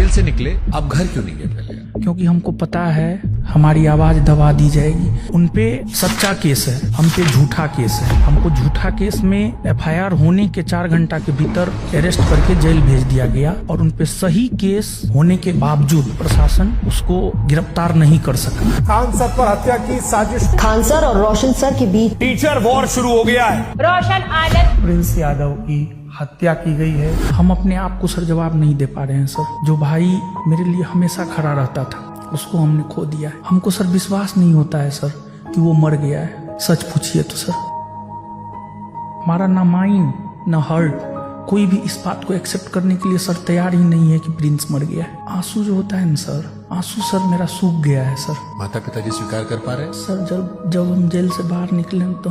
Jail से निकले, आप घर क्यों नहीं गए पहले? क्योंकि हमको पता है हमारी आवाज दबा दी जाएगी। उनपे सच्चा केस है, हम पे झूठा केस है। हमको झूठा केस में FIR होने के 4 घंटा के भीतर अरेस्ट करके जेल भेज दिया गया और उनपे सही केस होने के बावजूद प्रशासन उसको गिरफ्तार नहीं कर सका। खान सर पर हत्या की साजिश, खान सर और रोशन सर के बीच टीचर वॉर शुरू हो गया है। रोशन आनंद प्रिंस यादव की हत्या की गई है। हम अपने आप को सर जवाब नहीं दे पा रहे हैं सर। जो भाई मेरे लिए हमेशा खड़ा रहता था उसको हमने खो दिया है। हमको सर विश्वास नहीं होता है सर कि वो मर गया है। सच पूछिए तो सर हमारा ना माइंड ना हार्ट कोई भी इस बात को एक्सेप्ट करने के लिए सर तैयार ही नहीं है कि प्रिंस मर गया है। आंसू जो होता है ना सर, आंसू सर मेरा सूख गया है सर। माता पिताजी स्वीकार कर पा रहे हैं? सर जब हम जेल से बाहर निकले तो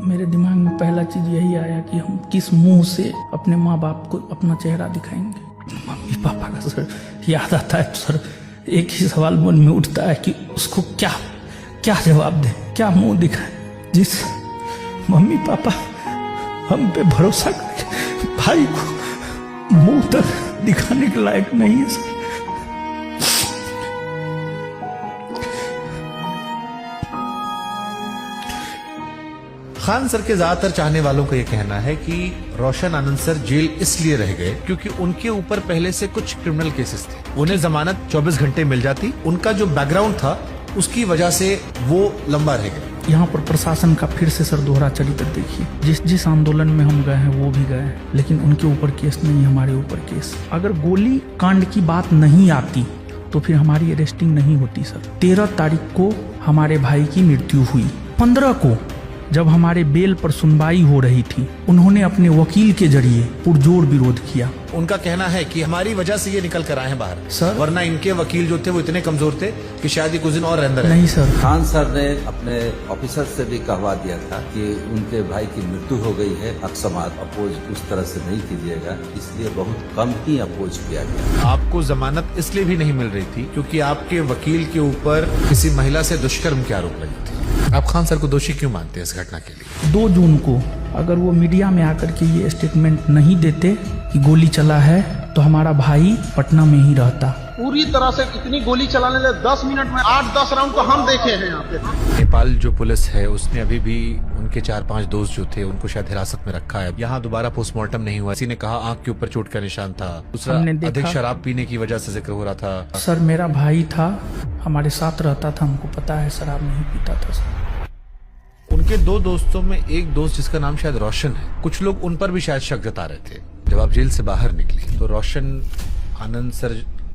मेरे दिमाग में पहला चीज यही आया कि हम किस मुंह से अपने माँ बाप को अपना चेहरा दिखाएंगे। मम्मी पापा का सर याद आता है तो सर एक ही सवाल मन में उठता है कि उसको क्या जवाब दे, क्या मुंह दिखाए। जिस मम्मी पापा हम पे भरोसा करके भाई को मुंह तक दिखाने के लायक नहीं है सर। खान सर के ज्यादातर चाहने वालों का यह कहना है कि रोशन आनंद सर जेल इसलिए रह गए क्योंकि उनके ऊपर पहले से कुछ क्रिमिनल केसेस थे। उन्हें जमानत 24 घंटे मिल जाती, उनका जो बैकग्राउंड था उसकी वजह से वो लंबा रह गए। यहाँ पर प्रशासन का फिर से सर दोहरा चरित्र देखिए। जिस आंदोलन में हम गए हैं वो भी गए हैं, लेकिन उनके ऊपर केस नहीं, हमारे ऊपर केस। अगर गोली कांड की बात नहीं आती तो फिर हमारी अरेस्टिंग नहीं होती सर। 13 तारीख को हमारे भाई की मृत्यु हुई। 15 को जब हमारे बेल पर सुनवाई हो रही थी उन्होंने अपने वकील के जरिए पुरजोर विरोध किया। उनका कहना है कि हमारी वजह से ये निकल कर आए हैं बाहर सर, वरना इनके वकील जो थे वो इतने कमजोर थे कि शायद ही कुछ दिन और अंदर नहीं सर। खान सर ने अपने ऑफिसर से भी कहवा दिया था कि उनके भाई की मृत्यु हो गई है, अकस्मात अपोज उस तरह से नहीं कीजिएगा, इसलिए बहुत कम ही अपोज किया गया। आपको जमानत इसलिए भी नहीं मिल रही थी क्योंकि आपके वकील के ऊपर किसी महिला से दुष्कर्म के आरोप लगे थे। आप खान सर को दोषी क्यों मानते हैं इस घटना के लिए? 2 जून को अगर वो मीडिया में आकर के ये स्टेटमेंट नहीं देते कि गोली चला है तो हमारा भाई पटना में ही रहता। पूरी तरह से इतनी गोली चलाने लगे 10 मिनट में 8-10 राउंड तो हम देखे हैं यहाँ पे। नेपाल जो पुलिस है उसने अभी भी उनके 4-5 दोस्त जो थे उनको शायद हिरासत में रखा है। यहाँ दोबारा पोस्टमार्टम नहीं हुआ। किसी ने कहा आंख के ऊपर चोट का निशान था, दूसरा अधिक शराब पीने की वजह से जिक्र हो रहा था। सर मेरा भाई था, हमारे साथ रहता था, हमको पता है शराब नहीं पीता था सर। उनके 2 दोस्तों में एक दोस्त जिसका नाम शायद रोशन है, कुछ लोग उन पर भी शायद शक जता रहे थे। जब आप जेल से बाहर निकले तो रोशन आनंद सर